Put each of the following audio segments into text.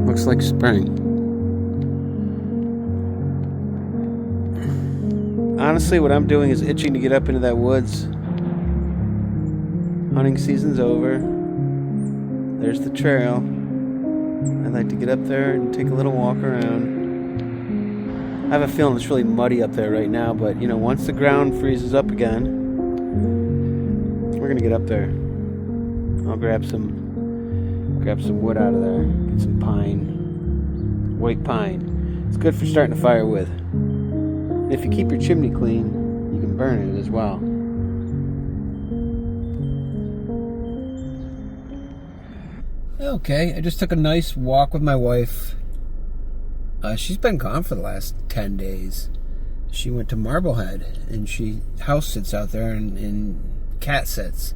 Looks like spring. Honestly, what I'm doing is itching to get up into that woods. Hunting season's over. There's the trail. I'd like to get up there and take a little walk around. I have a feeling it's really muddy up there right now, but you know, once the ground freezes up again, we're gonna get up there. I'll grab some wood out of there. Get some pine. White pine. It's good for starting a fire with. And if you keep your chimney clean, you can burn it as well. Okay, I just took a nice walk with my wife. She's been gone for the last 10 days. She went to Marblehead, and she house sits out there and cat sits.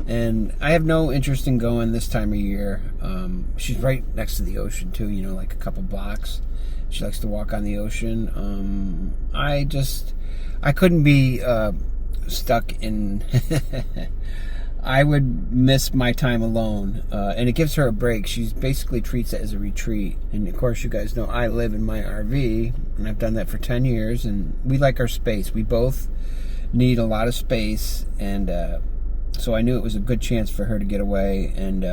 And I have no interest in going this time of year. She's right next to the ocean too, you know, like a couple blocks. She likes to walk on the ocean. I couldn't be stuck in... I would miss my time alone, and it gives her a break. She basically treats it as a retreat. And of course, you guys know I live in my RV, and I've done that for 10 years, and we like our space. We both need a lot of space, and so I knew it was a good chance for her to get away and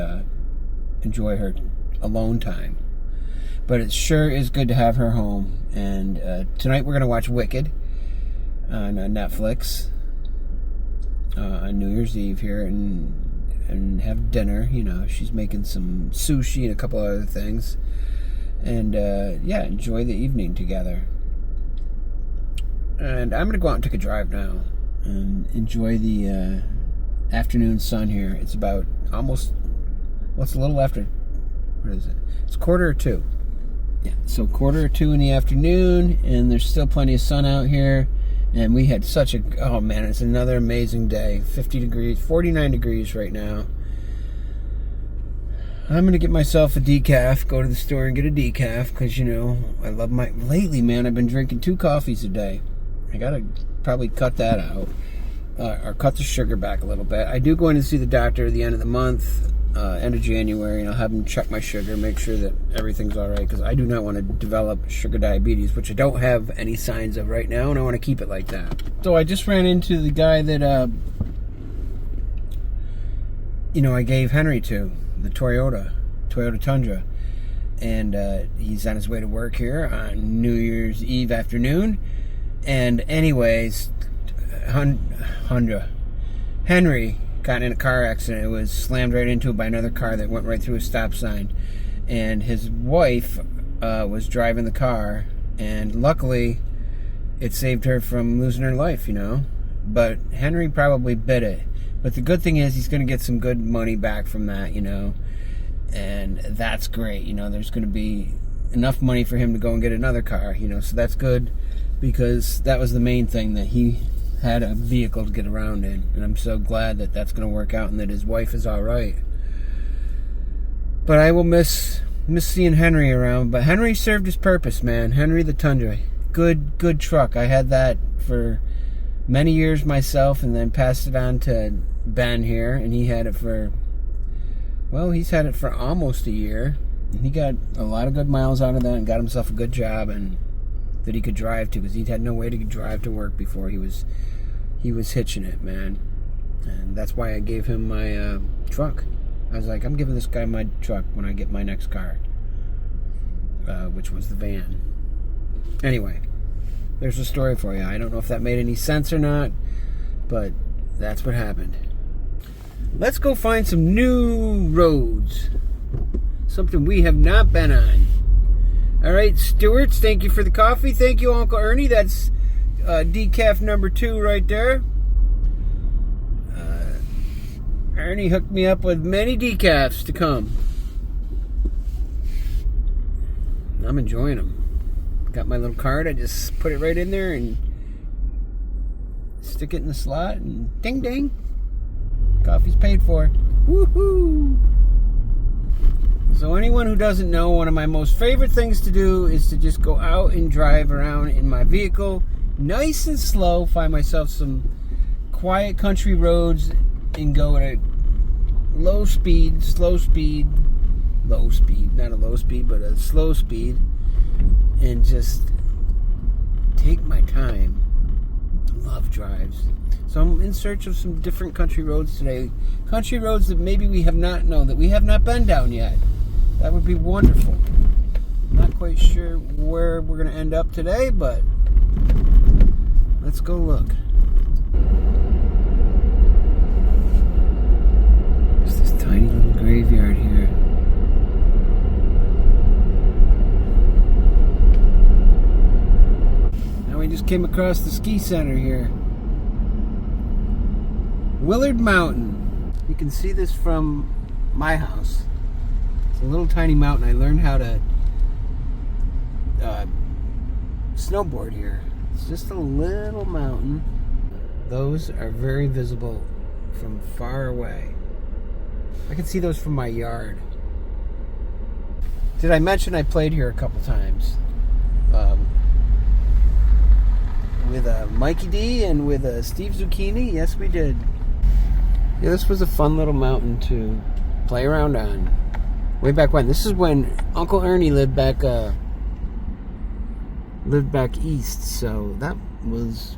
enjoy her alone time. But it sure is good to have her home. And tonight we're going to watch Wicked on Netflix. On New Year's Eve here and have dinner. You know, she's making some sushi and a couple other things, and yeah, enjoy the evening together. And I'm gonna go out and take a drive now and enjoy the afternoon sun here. It's about almost, well, it's a little after, what is it? It's 1:45. Yeah, so 1:45 in the afternoon, and there's still plenty of sun out here. And we had such a, oh man, it's another amazing day. 50 degrees, 49 degrees right now. I'm going to get myself a decaf, go to the store and get a decaf, because, you know, I love lately, man, I've been drinking 2 coffees a day. I got to probably cut that out, or cut the sugar back a little bit. I do go in to see the doctor at the end of the month, end of January, and I'll have him check my sugar, make sure that everything's all right, because I do not want to develop sugar diabetes, which I don't have any signs of right now, and I want to keep it like that. So I just ran into the guy that, you know, I gave Henry to, the Toyota Tundra, and he's on his way to work here on New Year's Eve afternoon. And anyways, Henry got in a car accident. It was slammed right into it by another car that went right through a stop sign. And his wife was driving the car, and luckily it saved her from losing her life, you know. But Henry probably bit it. But the good thing is he's going to get some good money back from that, you know. And that's great, you know. There's going to be enough money for him to go and get another car, you know. So that's good, because that was the main thing, that he had a vehicle to get around in, and I'm so glad that that's going to work out and that his wife is all right. But I will miss seeing Henry around. But Henry served his purpose, man. Henry the Tundra, good truck. I had that for many years myself, and then passed it on to Ben here, and he had it for, well, he's had it for almost a year, and he got a lot of good miles out of that and got himself a good job and that he could drive to, because he had no way to drive to work before. He was hitching it, man. And that's why I gave him my truck. I was like, I'm giving this guy my truck when I get my next car, which was the van. Anyway, there's a story for you. I don't know if that made any sense or not, but that's what happened. Let's go find some new roads. Something we have not been on. All right, Stewart's, thank you for the coffee. Thank you, Uncle Ernie. That's decaf number 2 right there. Ernie hooked me up with many decafs to come. I'm enjoying them. Got my little card. I just put it right in there and stick it in the slot, and ding ding, coffee's paid for. Woohoo! So anyone who doesn't know, one of my most favorite things to do is to just go out and drive around in my vehicle, nice and slow, find myself some quiet country roads, and go at a slow speed, not a low speed, but a slow speed, and just take my time. I love drives. So I'm in search of some different country roads today. Country roads that maybe we have not known, that we have not been down yet. That would be wonderful. I'm not quite sure where we're going to end up today, but let's go look. There's this tiny little graveyard here. Now we just came across the ski center here. Willard Mountain. You can see this from my house. It's a little tiny mountain. I learned how to snowboard here. It's just a little mountain. Those are very visible from far away. I can see those from my yard. Did I mention I played here a couple times? With Mikey D and with Steve Zucchini? Yes, we did. Yeah, this was a fun little mountain to play around on. Way back when. This is when Uncle Ernie lived back east. So that was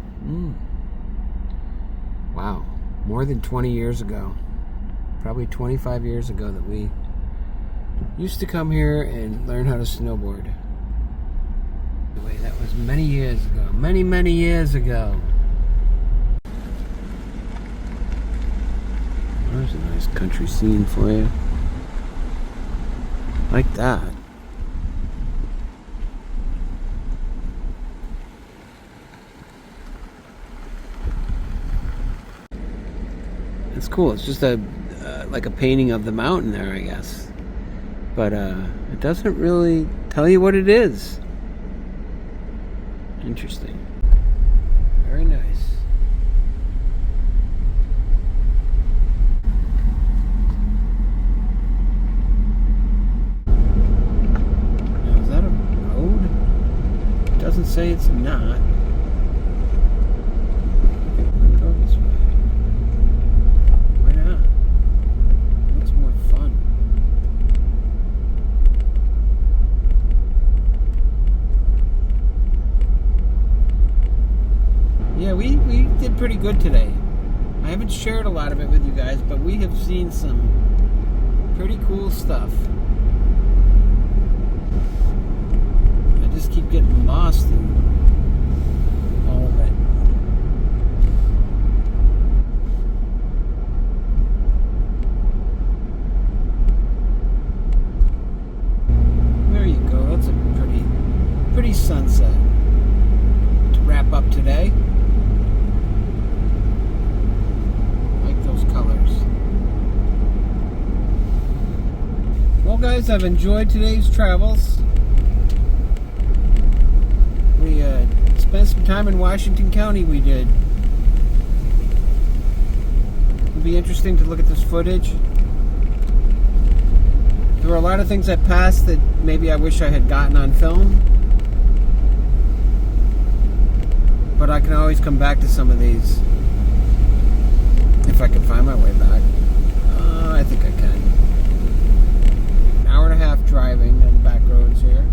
wow, more than 20 years ago. Probably 25 years ago that we used to come here and learn how to snowboard. Anyway, that was many years ago. Many years ago. There's a nice country scene for you. Like that. It's cool. It's just a like a painting of the mountain there, I guess. But it doesn't really tell you what it is. Interesting. Very nice. Now, is that a road? It doesn't say it's not. We'll go this way. Why not? Looks more fun. Yeah, we did pretty good today. I haven't shared a lot of it with you guys, but we have seen some pretty cool stuff. I just keep getting lost in all of it. There you go. That's a pretty sunset to wrap up today. Colors. Well, guys, I've enjoyed today's travels. We spent some time in Washington County. We did. It'll be interesting to look at this footage. There were a lot of things I passed that maybe I wish I had gotten on film, but I can always come back to some of these. If I can find my way back. I think I can. An hour and a half driving on the back roads here.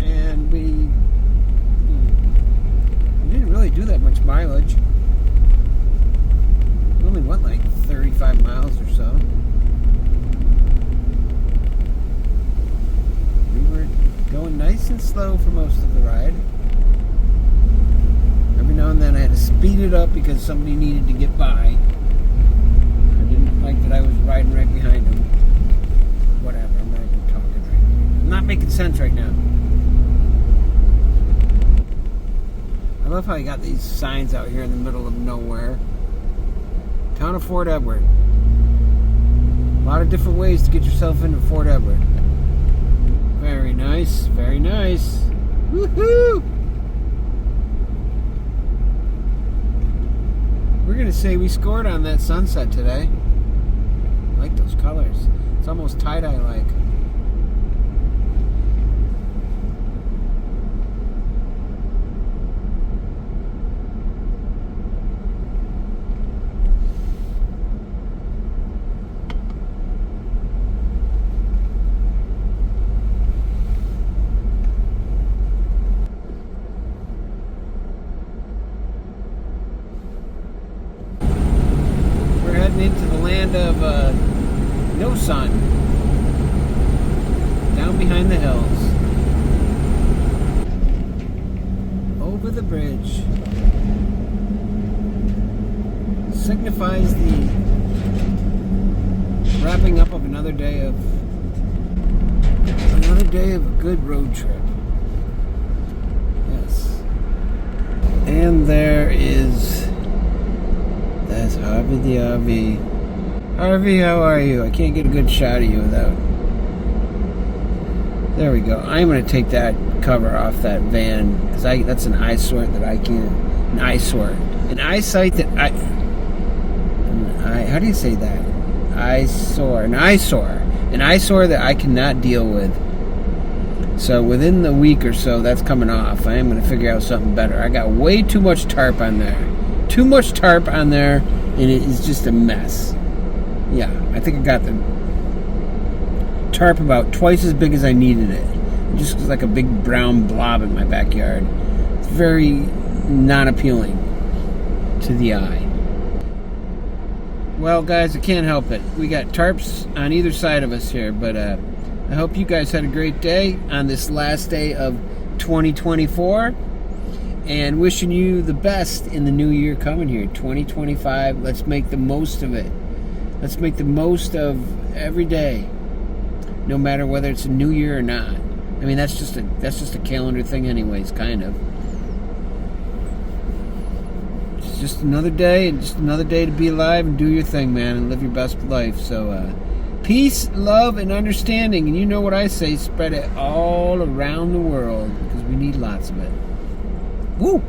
And we didn't really do that much mileage. We only went like 35 miles or so. We were going nice and slow for most of the ride. Every now and then I had to speed it up because somebody needed to get by. I didn't like that I was riding right behind them. Whatever, I'm not even talking right now. I'm not making sense right now. I love how you got these signs out here in the middle of nowhere. Town of Fort Edward. A lot of different ways to get yourself into Fort Edward. Very nice, very nice. Woohoo! gonna say we scored on that sunset today. I like those colors. It's almost tie-dye like. Into the land of no sun, down behind the hills, over the bridge, signifies the wrapping up of another day of a good road trip. Yes, and there is. That's Harvey the RV. Harvey, how are you? I can't get a good shot of you without... There we go. I'm going to take that cover off that van, because that's an eyesore that I can't... An eyesore. An eyesight that how do you say that? Eyesore. An eyesore. An eyesore that I cannot deal with. So within the week or so, that's coming off. I am going to figure out something better. I got way too much tarp on there. Too much tarp on there, and it is just a mess. Yeah, I think I got the tarp about twice as big as I needed it. It just was like a big brown blob in my backyard. It's very non-appealing to the eye. Well, guys, I can't help it. We got tarps on either side of us here, but I hope you guys had a great day on this last day of 2024. And wishing you the best in the new year coming here, 2025. Let's make the most of it. Let's make the most of every day, no matter whether it's a new year or not. I mean, that's just a calendar thing, anyways, kind of. It's just another day, and just another day to be alive and do your thing, man, and live your best life. So, peace, love, and understanding. And you know what I say: spread it all around the world, because we need lots of it. Woo!